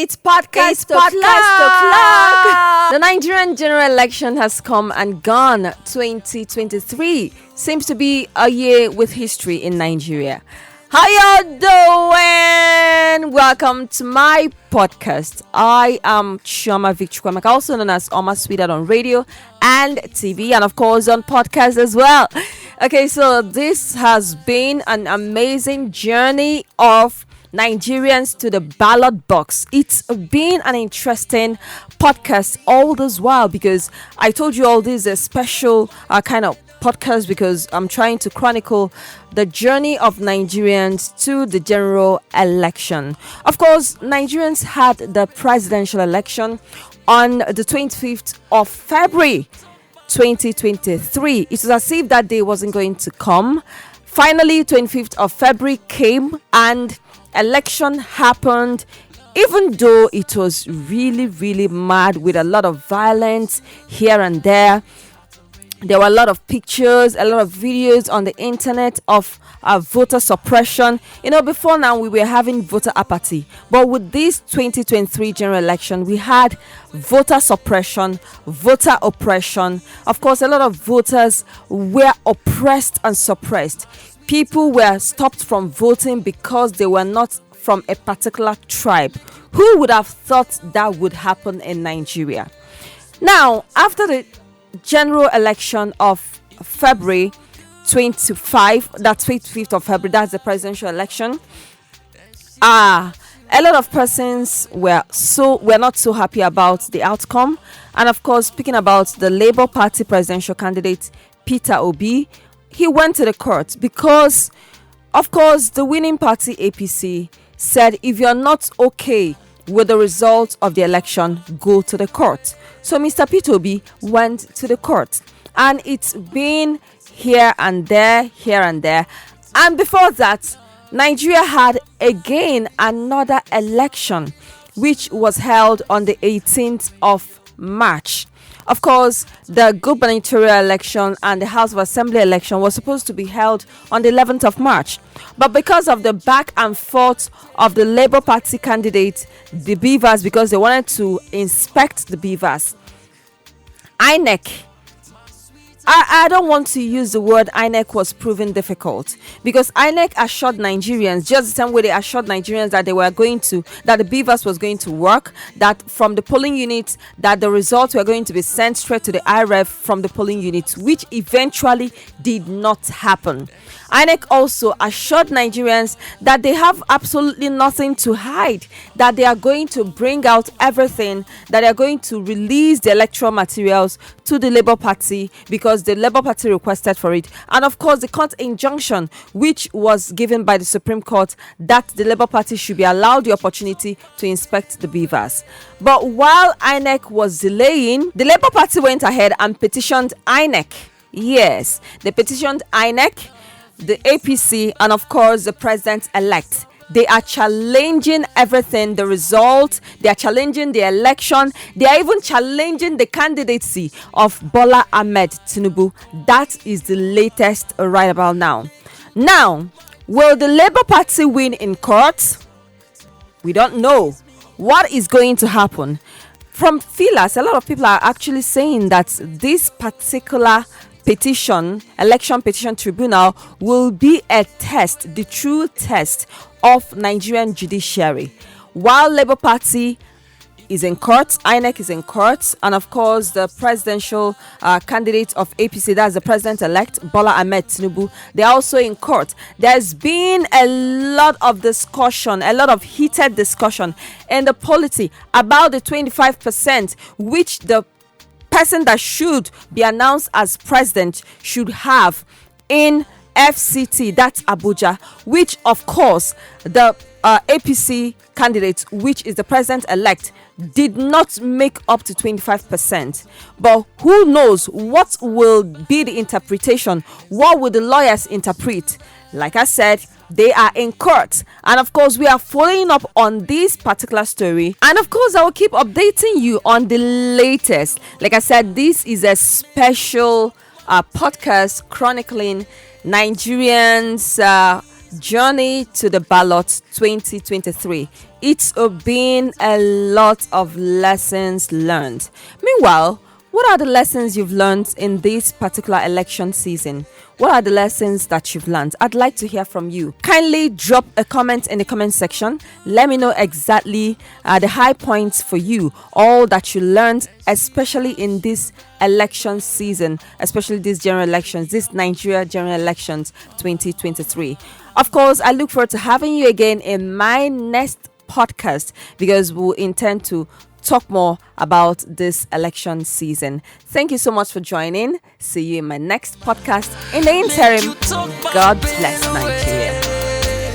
It's podcast o'clock. The Nigerian general election has come and gone. 2023 seems to be a year with history in Nigeria. How y'all doing? Welcome to my podcast. I am Chioma Victor, also known as Oma Sweetheart on radio and TV, and of course on podcast as well. Okay, so this has been an amazing journey of Nigerians to the ballot box. It's been an interesting podcast all this while because I told you all this is a special kind of podcast because I'm trying to chronicle the journey of Nigerians to the general election. Of course, Nigerians had the presidential election on the 25th of February 2023. It was as if that day wasn't going to come. Finally, 25th of February came and election happened, even though it was really mad with a lot of violence here and there. There were a lot of pictures, a lot of videos on the internet of voter suppression. You know, before now we were having voter apathy, but with this 2023 general election, we had voter suppression, voter oppression. Of course, a lot of voters were oppressed and suppressed. People were stopped from voting because they were not from a particular tribe. Who would have thought that would happen in Nigeria? Now, after the general election of February 25, that's 25th of February, that's the presidential election. A lot of persons were not so happy about the outcome. And of course, speaking about the Labour Party presidential candidate Peter Obi, he went to the court because, of course, the winning party APC said if you're not okay with the result of the election, go to the court. So Mr. Peter Obi went to the court, and it's been here and there. And before that, Nigeria had again another election, which was held on the 18th of March. Of course, the gubernatorial election and the House of Assembly election was supposed to be held on the 11th of March. But because of the back and forth of the Labour Party candidate, the beavers, because they wanted to inspect the beavers, INEC, I don't want to use the word INEC was proven difficult, because INEC assured Nigerians, just the same way they assured Nigerians that that the beavers was going to work, that from the polling units, that the results were going to be sent straight to the IREF from the polling units, which eventually did not happen. INEC also assured Nigerians that they have absolutely nothing to hide, that they are going to bring out everything, that they are going to release the electoral materials to the Labour Party because the Labour Party requested for it. And of course, the court injunction, which was given by the Supreme Court, that the Labour Party should be allowed the opportunity to inspect the beavers. But while INEC was delaying, the Labour Party went ahead and petitioned INEC. Yes, they petitioned INEC, the APC, and of course the president-elect. They are challenging everything, the result. They are challenging the election. They are even challenging the candidacy of Bola Ahmed Tinubu. That is the latest right about now. Now, will the Labour Party win in court? We don't know what is going to happen. From feelers, a lot of people are actually saying that this particular election petition tribunal will be a test, the true test of Nigerian judiciary. While Labour Party is in court, INEC is in court, and of course the presidential candidate of APC, that's the president-elect Bola Ahmed Tinubu, they're also in court. There's been a lot of discussion, a lot of heated discussion in the polity about the 25% which the person that should be announced as president should have in FCT, that's Abuja, which of course the APC candidate, which is the president-elect, did not make up to 25%. But who knows what will be the interpretation? What will the lawyers interpret? Like I said, they are in court, and of course we are following up on this particular story, and of course I will keep updating you on the latest. Like I said, this is a special podcast chronicling Nigerians Journey to the Ballot 2023. It's been a lot of lessons learned. Meanwhile, what are the lessons you've learned in this particular election season? What are the lessons that you've learned? I'd like to hear from you. Kindly drop a comment in the comment section. Let me know exactly the high points for you, all that you learned, especially in this election season, especially these general elections, this Nigeria general elections 2023. Of course, I look forward to having you again in my next podcast because we'll intend to talk more about this election season. Thank you so much for joining. See you in my next podcast. In the interim, God bless Nigeria.